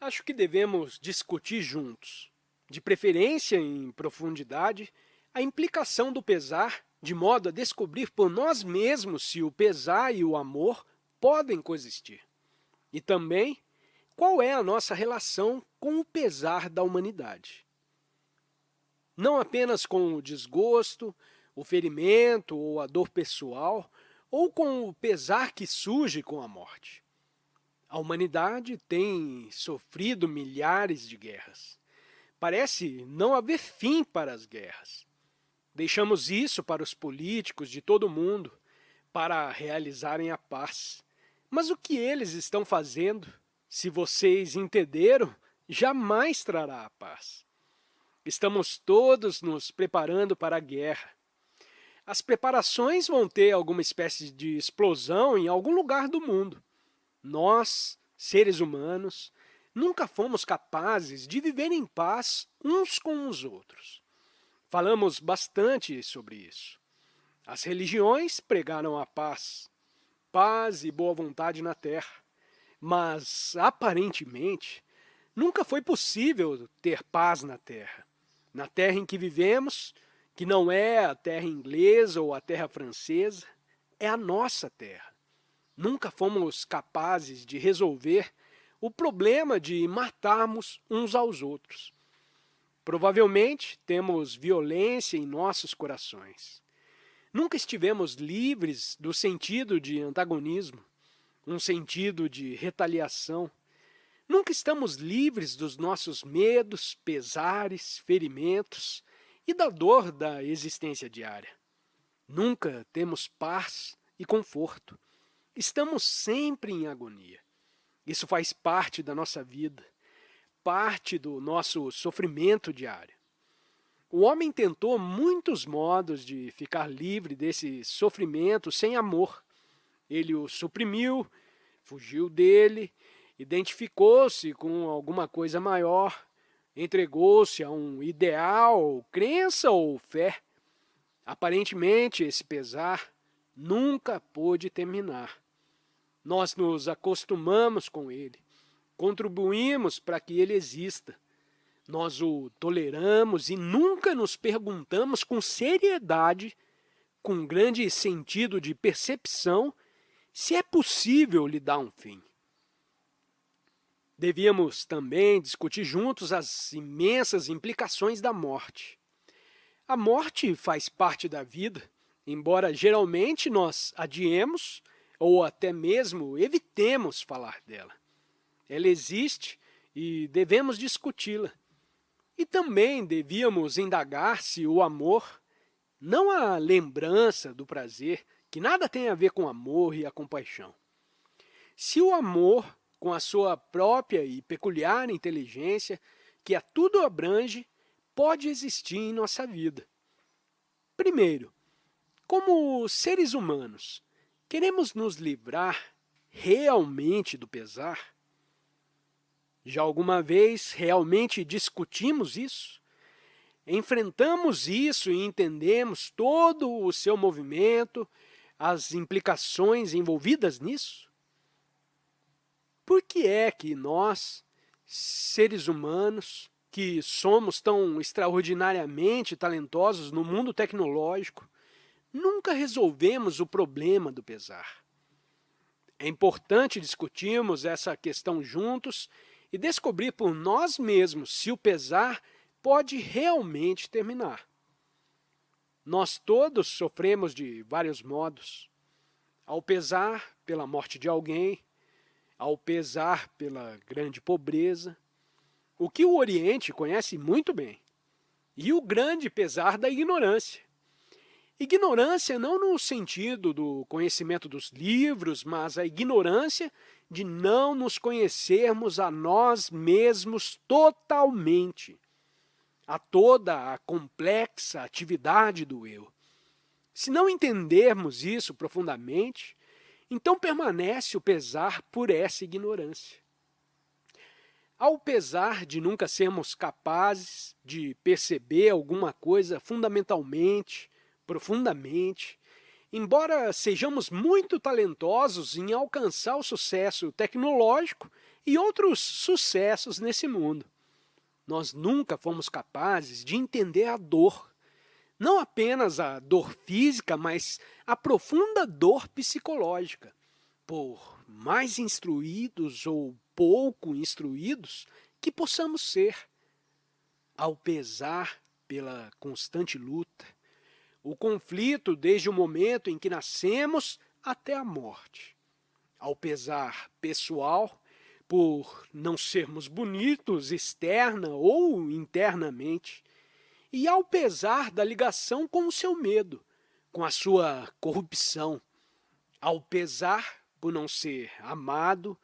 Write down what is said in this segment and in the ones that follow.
Acho que devemos discutir juntos, de preferência em profundidade, a implicação do pesar, de modo a descobrir por nós mesmos se o pesar e o amor podem coexistir. E também, qual é a nossa relação com o pesar da humanidade. Não apenas com o desgosto, o ferimento ou a dor pessoal, ou com o pesar que surge com a morte. A humanidade tem sofrido milhares de guerras. Parece não haver fim para as guerras. Deixamos isso para os políticos de todo o mundo, para realizarem a paz. Mas o que eles estão fazendo, se vocês entenderam, jamais trará a paz. Estamos todos nos preparando para a guerra. As preparações vão ter alguma espécie de explosão em algum lugar do mundo. Nós, seres humanos, nunca fomos capazes de viver em paz uns com os outros. Falamos bastante sobre isso. As religiões pregaram a paz, paz e boa vontade na terra. Mas, aparentemente, nunca foi possível ter paz na terra. Na terra em que vivemos, que não é a terra inglesa ou a terra francesa, é a nossa terra. Nunca fomos capazes de resolver o problema de matarmos uns aos outros. Provavelmente temos violência em nossos corações. Nunca estivemos livres do sentido de antagonismo, um sentido de retaliação. Nunca estamos livres dos nossos medos, pesares, ferimentos e da dor da existência diária. Nunca temos paz e conforto. Estamos sempre em agonia. Isso faz parte da nossa vida, parte do nosso sofrimento diário. O homem tentou muitos modos de ficar livre desse sofrimento sem amor. Ele o suprimiu, fugiu dele, identificou-se com alguma coisa maior, entregou-se a um ideal, crença ou fé. Aparentemente, esse pesar nunca pôde terminar. Nós nos acostumamos com ele, contribuímos para que ele exista. Nós o toleramos e nunca nos perguntamos com seriedade, com grande sentido de percepção, se é possível lhe dar um fim. Devíamos também discutir juntos as imensas implicações da morte. A morte faz parte da vida, embora geralmente nós adiemos ou até mesmo evitemos falar dela. Ela existe e devemos discuti-la. E também devíamos indagar se o amor, não a lembrança do prazer, que nada tem a ver com amor e a compaixão. Se o amor, com a sua própria e peculiar inteligência, que a tudo abrange, pode existir em nossa vida. Primeiro, como seres humanos, queremos nos livrar realmente do pesar? Já alguma vez realmente discutimos isso? Enfrentamos isso e entendemos todo o seu movimento, as implicações envolvidas nisso? Por que é que nós, seres humanos, que somos tão extraordinariamente talentosos no mundo tecnológico, nunca resolvemos o problema do pesar? É importante discutirmos essa questão juntos e descobrir por nós mesmos se o pesar pode realmente terminar. Nós todos sofremos de vários modos. Ao pesar pela morte de alguém, ao pesar pela grande pobreza, o que o Oriente conhece muito bem, e o grande pesar da ignorância. Ignorância não no sentido do conhecimento dos livros, mas a ignorância de não nos conhecermos a nós mesmos totalmente, a toda a complexa atividade do eu. Se não entendermos isso profundamente, então permanece o pesar por essa ignorância. Ao pesar de nunca sermos capazes de perceber alguma coisa fundamentalmente, profundamente, embora sejamos muito talentosos em alcançar o sucesso tecnológico e outros sucessos nesse mundo. Nós nunca fomos capazes de entender a dor, não apenas a dor física, mas a profunda dor psicológica. Por mais instruídos ou pouco instruídos que possamos ser, ao pesar pela constante luta, o conflito desde o momento em que nascemos até a morte, ao pesar pessoal por não sermos bonitos externa ou internamente, e ao pesar da ligação com o seu medo, com a sua corrupção, ao pesar por não ser amado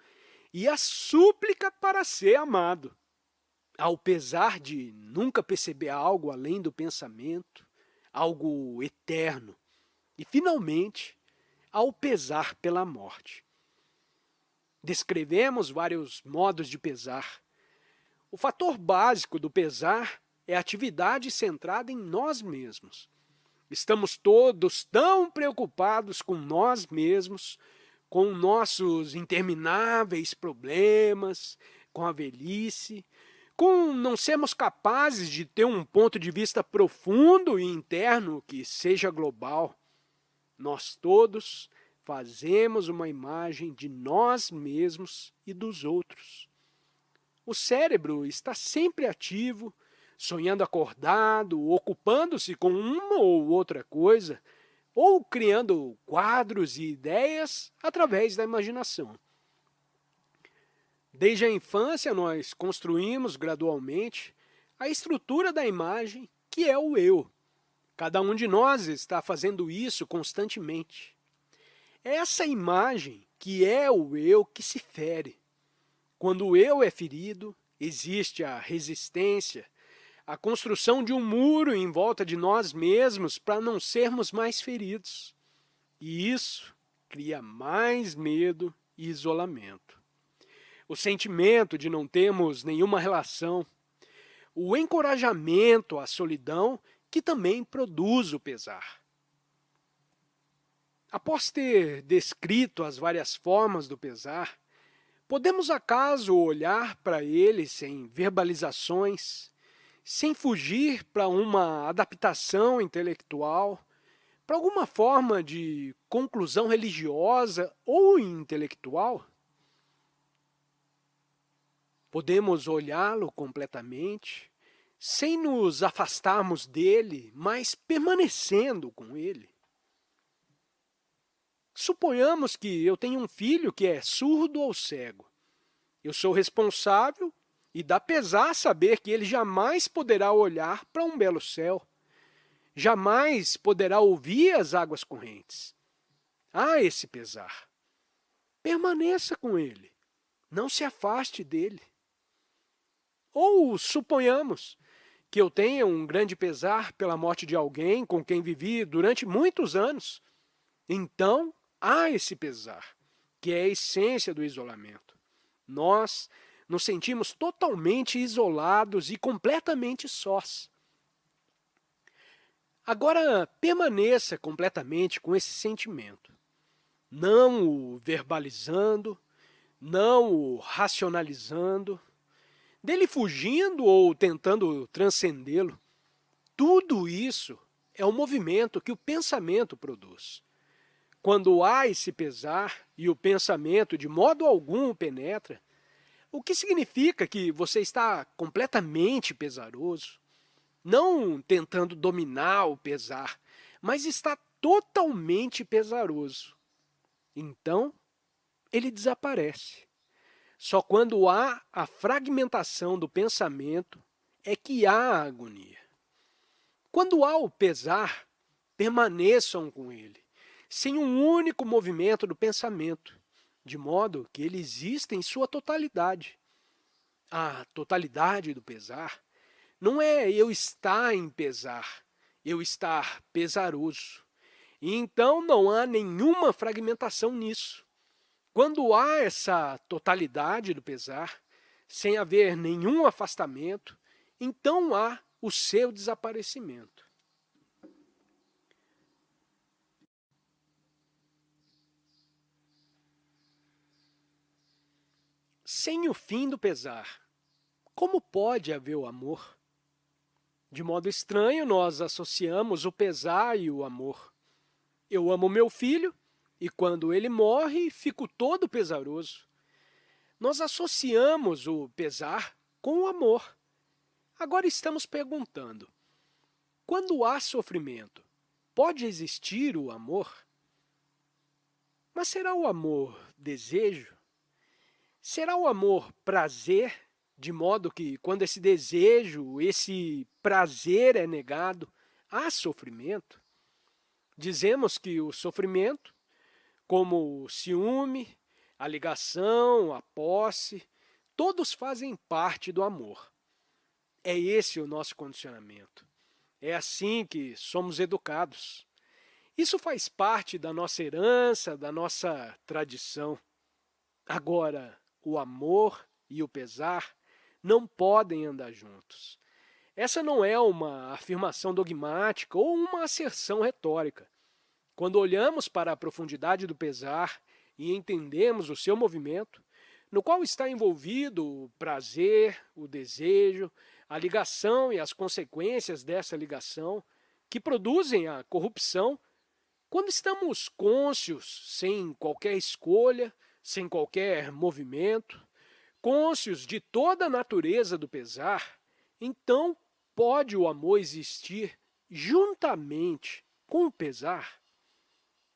e a súplica para ser amado, ao pesar de nunca perceber algo além do pensamento, algo eterno, e finalmente ao pesar pela morte. Descrevemos vários modos de pesar. O fator básico do pesar é a atividade centrada em nós mesmos. Estamos todos tão preocupados com nós mesmos, com nossos intermináveis problemas, com a velhice, com não sermos capazes de ter um ponto de vista profundo e interno que seja global. Nós todos fazemos uma imagem de nós mesmos e dos outros. O cérebro está sempre ativo, sonhando acordado, ocupando-se com uma ou outra coisa, ou criando quadros e ideias através da imaginação. Desde a infância, nós construímos gradualmente a estrutura da imagem, que é o eu. Cada um de nós está fazendo isso constantemente. É essa imagem, que é o eu, que se fere. Quando o eu é ferido, existe a resistência, a construção de um muro em volta de nós mesmos para não sermos mais feridos. E isso cria mais medo e isolamento. O sentimento de não termos nenhuma relação, o encorajamento à solidão, que também produz o pesar. Após ter descrito as várias formas do pesar, podemos acaso olhar para ele sem verbalizações, sem fugir para uma adaptação intelectual, para alguma forma de conclusão religiosa ou intelectual? Podemos olhá-lo completamente, sem nos afastarmos dele, mas permanecendo com ele. Suponhamos que eu tenho um filho que é surdo ou cego. Eu sou responsável e dá pesar saber que ele jamais poderá olhar para um belo céu. Jamais poderá ouvir as águas correntes. Há esse pesar. Permaneça com ele. Não se afaste dele. Ou suponhamos que eu tenha um grande pesar pela morte de alguém com quem vivi durante muitos anos. Então, há esse pesar, que é a essência do isolamento. Nós nos sentimos totalmente isolados e completamente sós. Agora, permaneça completamente com esse sentimento, não o verbalizando, não o racionalizando, dele fugindo ou tentando transcendê-lo. Tudo isso é um movimento que o pensamento produz. Quando há esse pesar e o pensamento de modo algum o penetra, o que significa que você está completamente pesaroso, não tentando dominar o pesar, mas está totalmente pesaroso. Então, ele desaparece. Só quando há a fragmentação do pensamento é que há a agonia. Quando há o pesar, permaneçam com ele, sem um único movimento do pensamento, de modo que ele exista em sua totalidade. A totalidade do pesar não é eu estar em pesar, eu estar pesaroso. E então não há nenhuma fragmentação nisso. Quando há essa totalidade do pesar, sem haver nenhum afastamento, então há o seu desaparecimento. Sem o fim do pesar, como pode haver o amor? De modo estranho, nós associamos o pesar e o amor. Eu amo meu filho e quando ele morre, fico todo pesaroso. Nós associamos o pesar com o amor. Agora estamos perguntando, quando há sofrimento, pode existir o amor? Mas será o amor desejo? Será o amor prazer, de modo que quando esse desejo, esse prazer é negado, há sofrimento? Dizemos que o sofrimento, como o ciúme, a ligação, a posse, todos fazem parte do amor. É esse o nosso condicionamento. É assim que somos educados. Isso faz parte da nossa herança, da nossa tradição. Agora, o amor e o pesar não podem andar juntos. Essa não é uma afirmação dogmática ou uma asserção retórica. Quando olhamos para a profundidade do pesar e entendemos o seu movimento, no qual está envolvido o prazer, o desejo, a ligação e as consequências dessa ligação, que produzem a corrupção, quando estamos cônscios, sem qualquer escolha, sem qualquer movimento, cônscios de toda a natureza do pesar, então pode o amor existir juntamente com o pesar?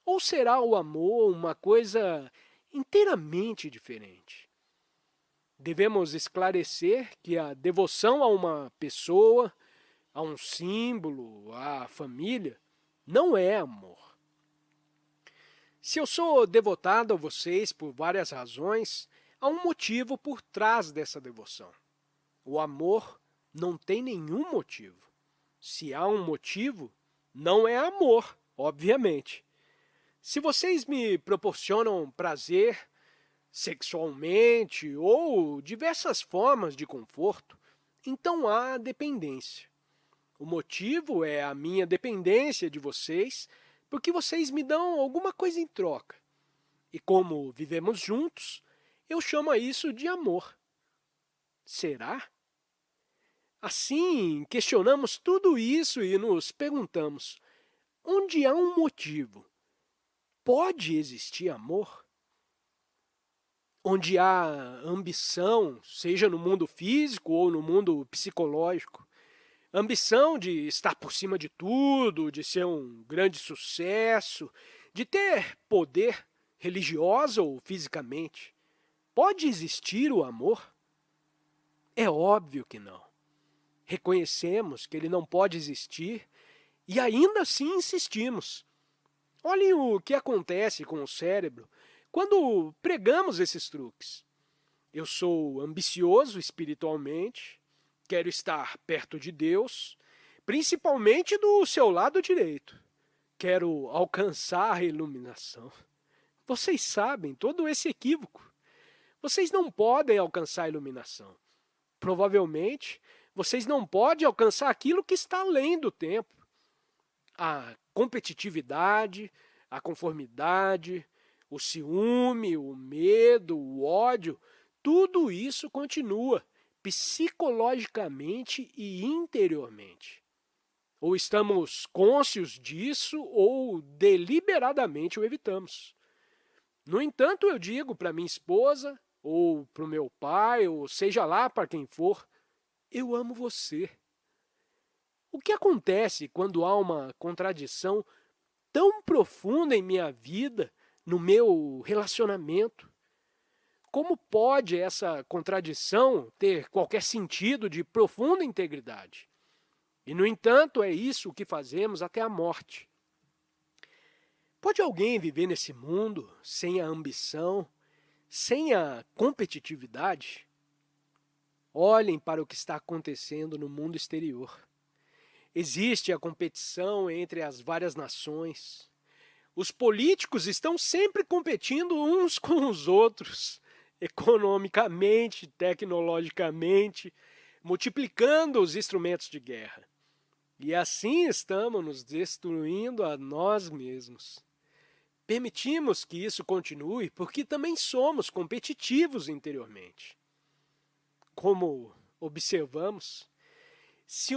Ou será o amor uma coisa inteiramente diferente? Devemos esclarecer que a devoção a uma pessoa, a um símbolo, à família, não é amor. Se eu sou devotado a vocês por várias razões, há um motivo por trás dessa devoção. O amor não tem nenhum motivo. Se há um motivo, não é amor, obviamente. Se vocês me proporcionam prazer sexualmente ou diversas formas de conforto, então há dependência. O motivo é a minha dependência de vocês, porque vocês me dão alguma coisa em troca. E como vivemos juntos, eu chamo isso de amor. Será? Assim, questionamos tudo isso e nos perguntamos, onde há um motivo, pode existir amor? Onde há ambição, seja no mundo físico ou no mundo psicológico, ambição de estar por cima de tudo, de ser um grande sucesso, de ter poder religioso ou fisicamente. Pode existir o amor? É óbvio que não. Reconhecemos que ele não pode existir e ainda assim insistimos. Olhem o que acontece com o cérebro quando pregamos esses truques. Eu sou ambicioso espiritualmente, quero estar perto de Deus, principalmente do seu lado direito. Quero alcançar a iluminação. Vocês sabem todo esse equívoco. Vocês não podem alcançar a iluminação. Provavelmente, vocês não podem alcançar aquilo que está além do tempo. A competitividade, a conformidade, o ciúme, o medo, o ódio, tudo isso continua psicologicamente e interiormente. Ou estamos cônscios disso ou deliberadamente o evitamos. No entanto, eu digo para minha esposa, ou para o meu pai, ou seja lá para quem for, eu amo você. O que acontece quando há uma contradição tão profunda em minha vida, no meu relacionamento? Como pode essa contradição ter qualquer sentido de profunda integridade? E, no entanto, é isso que fazemos até a morte. Pode alguém viver nesse mundo sem a ambição, sem a competitividade? Olhem para o que está acontecendo no mundo exterior. Existe a competição entre as várias nações. Os políticos estão sempre competindo uns com os outros, economicamente, tecnologicamente, multiplicando os instrumentos de guerra. E assim estamos nos destruindo a nós mesmos. Permitimos que isso continue porque também somos competitivos interiormente. Como observamos, se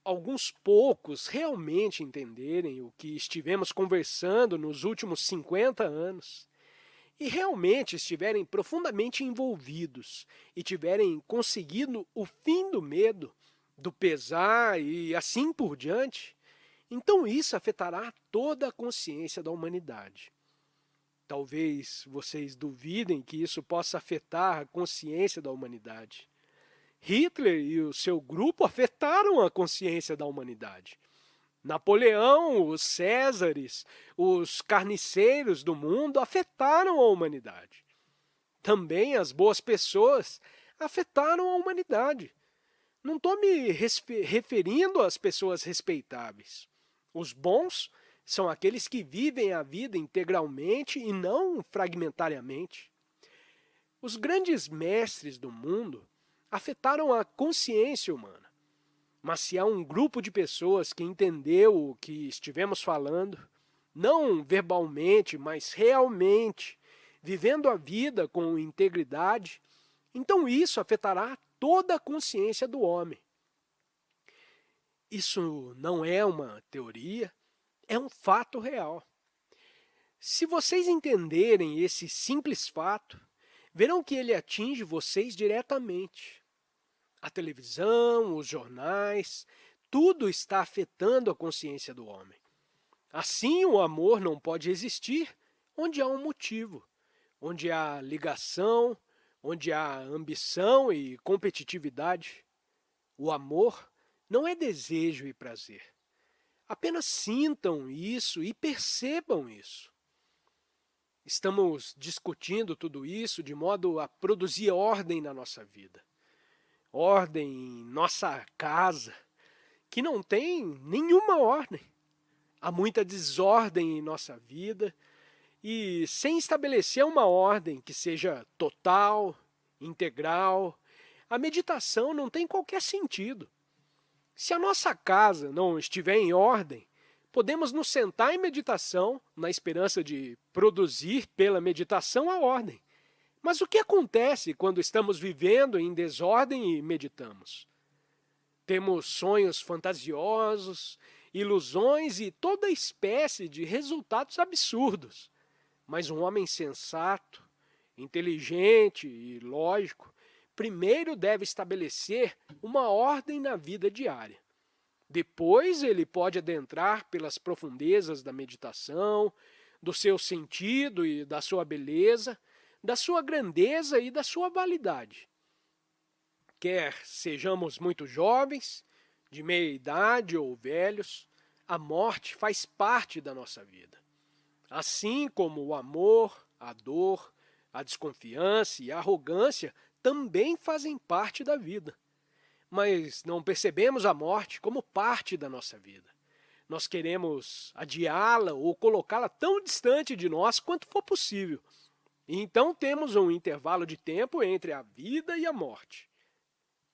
alguns poucos realmente entenderem o que estivemos conversando nos últimos 50 anos e realmente estiverem profundamente envolvidos e tiverem conseguido o fim do medo, do pesar e assim por diante, então isso afetará toda a consciência da humanidade. Talvez vocês duvidem que isso possa afetar a consciência da humanidade. Hitler e o seu grupo afetaram a consciência da humanidade. Napoleão, os Césares, os carniceiros do mundo afetaram a humanidade. Também as boas pessoas afetaram a humanidade. Não estou me referindo às pessoas respeitáveis. Os bons são aqueles que vivem a vida integralmente e não fragmentariamente. Os grandes mestres do mundo afetaram a consciência humana. Mas se há um grupo de pessoas que entendeu o que estivemos falando, não verbalmente, mas realmente, vivendo a vida com integridade, então isso afetará toda a consciência do homem. Isso não é uma teoria, é um fato real. Se vocês entenderem esse simples fato, verão que ele atinge vocês diretamente. A televisão, os jornais, tudo está afetando a consciência do homem. Assim, o amor não pode existir onde há um motivo, onde há ligação, onde há ambição e competitividade. O amor não é desejo e prazer. Apenas sintam isso e percebam isso. Estamos discutindo tudo isso de modo a produzir ordem na nossa vida. Ordem em nossa casa, que não tem nenhuma ordem. Há muita desordem em nossa vida e sem estabelecer uma ordem que seja total, integral, a meditação não tem qualquer sentido. Se a nossa casa não estiver em ordem, podemos nos sentar em meditação na esperança de produzir pela meditação a ordem. Mas o que acontece quando estamos vivendo em desordem e meditamos? Temos sonhos fantasiosos, ilusões e toda espécie de resultados absurdos. Mas um homem sensato, inteligente e lógico, primeiro deve estabelecer uma ordem na vida diária. Depois ele pode adentrar pelas profundezas da meditação, do seu sentido e da sua beleza, da sua grandeza e da sua validade. Quer sejamos muito jovens, de meia idade ou velhos, a morte faz parte da nossa vida. Assim como o amor, a dor, a desconfiança e a arrogância também fazem parte da vida. Mas não percebemos a morte como parte da nossa vida. Nós queremos adiá-la ou colocá-la tão distante de nós quanto for possível. E então temos um intervalo de tempo entre a vida e a morte.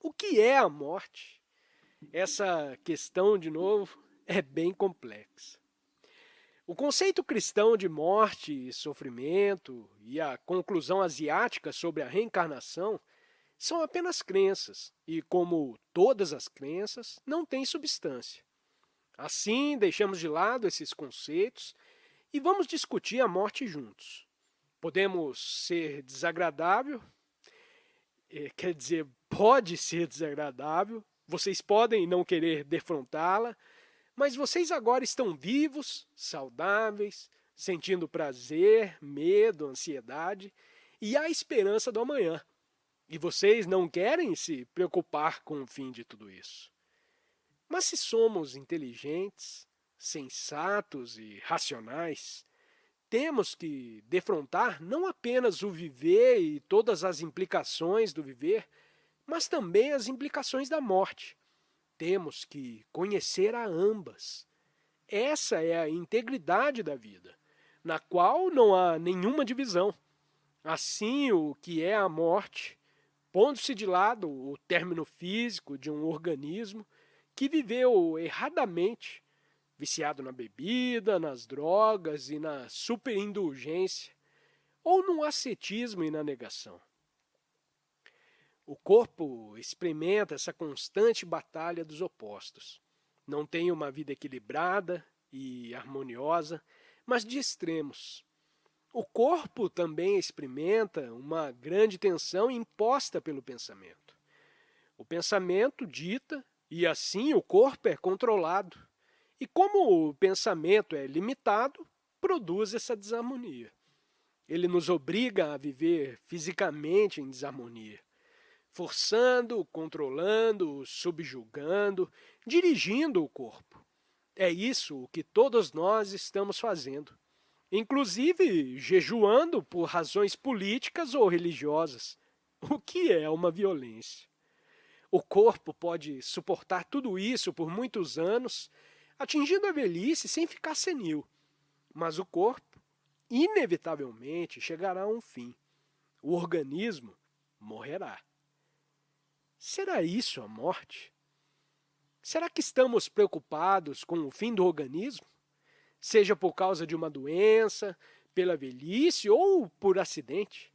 O que é a morte? Essa questão, de novo, é bem complexa. O conceito cristão de morte e sofrimento e a conclusão asiática sobre a reencarnação são apenas crenças e, como todas as crenças, não têm substância. Assim, deixamos de lado esses conceitos e vamos discutir a morte juntos. Podemos ser desagradável, quer dizer, pode ser desagradável, vocês podem não querer defrontá-la, mas vocês agora estão vivos, saudáveis, sentindo prazer, medo, ansiedade e a esperança do amanhã. E vocês não querem se preocupar com o fim de tudo isso. Mas se somos inteligentes, sensatos e racionais, temos que defrontar não apenas o viver e todas as implicações do viver, mas também as implicações da morte. Temos que conhecer a ambas. Essa é a integridade da vida, na qual não há nenhuma divisão. Assim, o que é a morte, pondo-se de lado o término físico de um organismo que viveu erradamente, viciado na bebida, nas drogas e na superindulgência, ou no ascetismo e na negação. O corpo experimenta essa constante batalha dos opostos. Não tem uma vida equilibrada e harmoniosa, mas de extremos. O corpo também experimenta uma grande tensão imposta pelo pensamento. O pensamento dita e assim o corpo é controlado. E como o pensamento é limitado, produz essa desarmonia. Ele nos obriga a viver fisicamente em desarmonia, forçando, controlando, subjugando, dirigindo o corpo. É isso o que todos nós estamos fazendo, inclusive jejuando por razões políticas ou religiosas, o que é uma violência. O corpo pode suportar tudo isso por muitos anos, atingindo a velhice sem ficar senil, mas o corpo, inevitavelmente, chegará a um fim. O organismo morrerá. Será isso a morte? Será que estamos preocupados com o fim do organismo? Seja por causa de uma doença, pela velhice ou por acidente?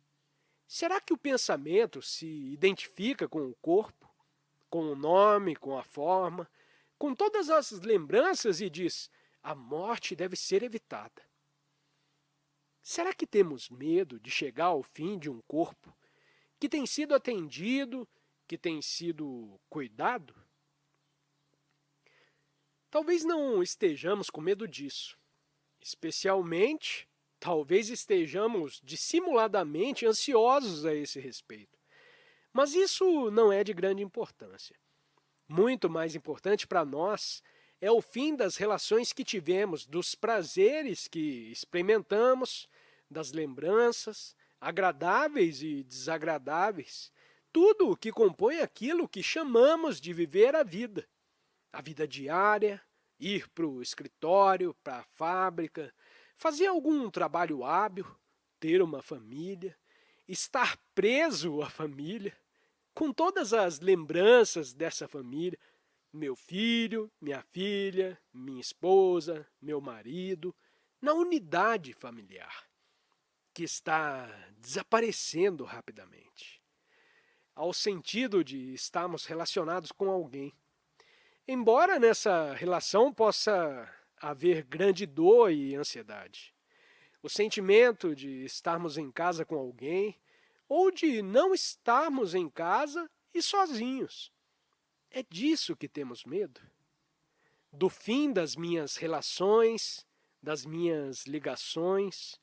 Será que o pensamento se identifica com o corpo, com o nome, com a forma, com todas as lembranças e diz: a morte deve ser evitada? Será que temos medo de chegar ao fim de um corpo que tem sido atendido, que tem sido cuidado? Talvez não estejamos com medo disso. Especialmente, talvez estejamos dissimuladamente ansiosos a esse respeito. Mas isso não é de grande importância. Muito mais importante para nós é o fim das relações que tivemos, dos prazeres que experimentamos, das lembranças, agradáveis e desagradáveis, tudo o que compõe aquilo que chamamos de viver a vida diária, ir para o escritório, para a fábrica, fazer algum trabalho hábil, ter uma família, estar preso à família, com todas as lembranças dessa família, meu filho, minha filha, minha esposa, meu marido, na unidade familiar, que está desaparecendo rapidamente, ao sentido de estarmos relacionados com alguém. Embora nessa relação possa haver grande dor e ansiedade, o sentimento de estarmos em casa com alguém ou de não estarmos em casa e sozinhos. É disso que temos medo? Do fim das minhas relações, das minhas ligações,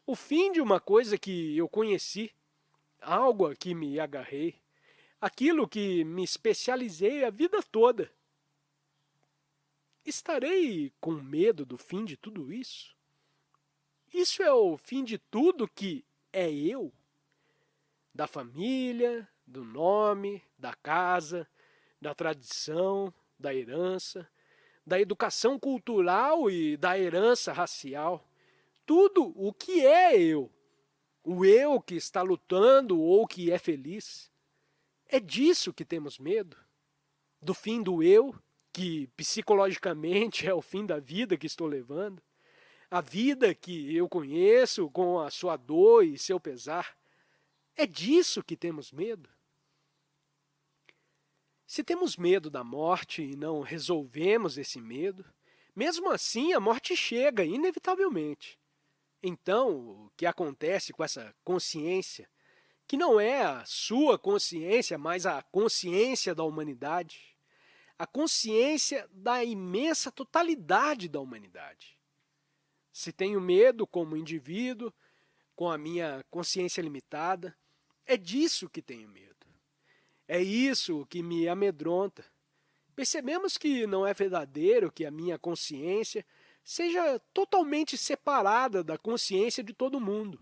o fim de uma coisa que eu conheci, algo a que me agarrei, aquilo que me especializei a vida toda. Estarei com medo do fim de tudo isso? Isso é o fim de tudo que é eu? Da família, do nome, da casa, da tradição, da herança, da educação cultural e da herança racial. Tudo o que é eu. O eu que está lutando ou que é feliz. É disso que temos medo? Do fim do eu, que psicologicamente é o fim da vida que estou levando? A vida que eu conheço com a sua dor e seu pesar? É disso que temos medo? Se temos medo da morte e não resolvemos esse medo, mesmo assim a morte chega inevitavelmente. Então, o que acontece com essa consciência, que não é a sua consciência, mas a consciência da humanidade, a consciência da imensa totalidade da humanidade? Se tenho medo como indivíduo, com a minha consciência limitada, é disso que tenho medo. É isso que me amedronta. Percebemos que não é verdadeiro que a minha consciência seja totalmente separada da consciência de todo mundo.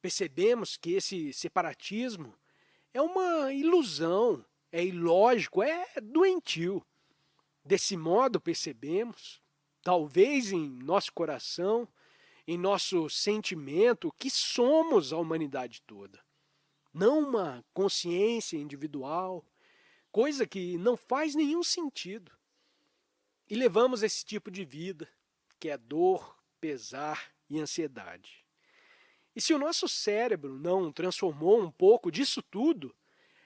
Percebemos que esse separatismo é uma ilusão, é ilógico, é doentio. Desse modo percebemos, talvez em nosso coração, em nosso sentimento, que somos a humanidade toda. Não uma consciência individual, coisa que não faz nenhum sentido. e levamos esse tipo de vida, que é dor, pesar e ansiedade. E se o nosso cérebro não transformou um pouco disso tudo,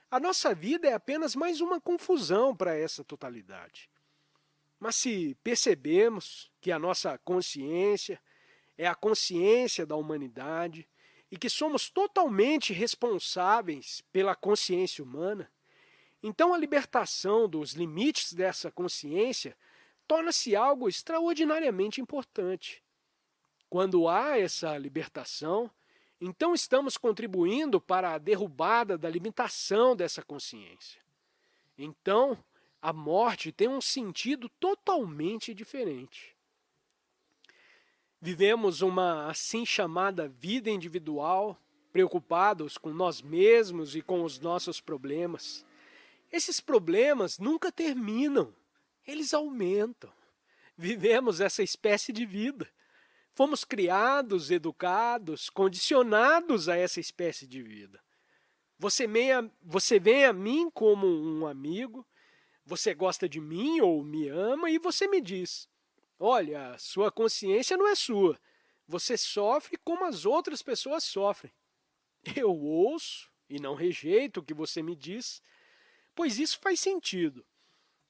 a nossa vida é apenas mais uma confusão para essa totalidade. Mas se percebemos que a nossa consciência é a consciência da humanidade e que somos totalmente responsáveis pela consciência humana, então a libertação dos limites dessa consciência torna-se algo extraordinariamente importante. Quando há essa libertação, então estamos contribuindo para a derrubada da limitação dessa consciência. Então, a morte tem um sentido totalmente diferente. Vivemos uma assim chamada vida individual, preocupados com nós mesmos e com os nossos problemas. Esses problemas nunca terminam, eles aumentam. Vivemos essa espécie de vida. Fomos criados, educados, condicionados a essa espécie de vida. Você vem a mim como um amigo, você gosta de mim ou me ama e você me diz: olha, sua consciência não é sua, você sofre como as outras pessoas sofrem. Eu ouço e não rejeito o que você me diz, pois isso faz sentido.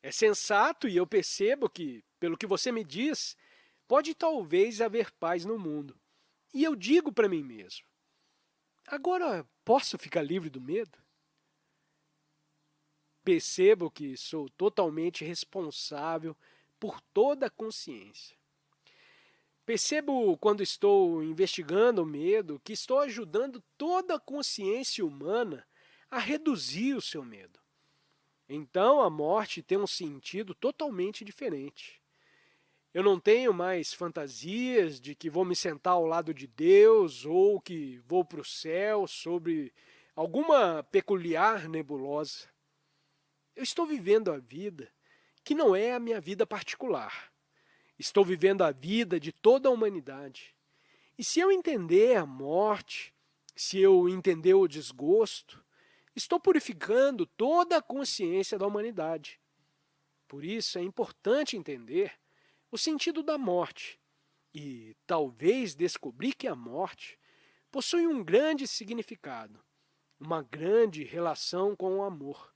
É sensato e eu percebo que, pelo que você me diz, pode talvez haver paz no mundo. E eu digo para mim mesmo: agora posso ficar livre do medo? Percebo que sou totalmente responsável por toda a consciência. Percebo, quando estou investigando o medo, que estou ajudando toda a consciência humana a reduzir o seu medo. Então a morte tem um sentido totalmente diferente. Eu não tenho mais fantasias de que vou me sentar ao lado de Deus ou que vou para o céu sobre alguma peculiar nebulosa. Eu estou vivendo a vida que não é a minha vida particular. Estou vivendo a vida de toda a humanidade. E se eu entender a morte, se eu entender o desgosto, estou purificando toda a consciência da humanidade. Por isso é importante entender o sentido da morte e talvez descobrir que a morte possui um grande significado, uma grande relação com o amor.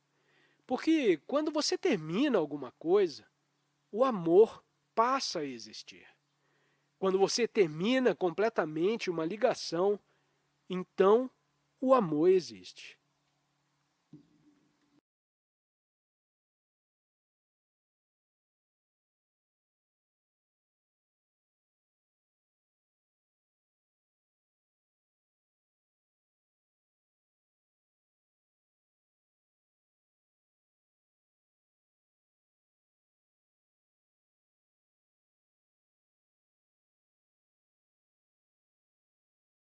Porque quando você termina alguma coisa, o amor passa a existir. Quando você termina completamente uma ligação, então o amor existe.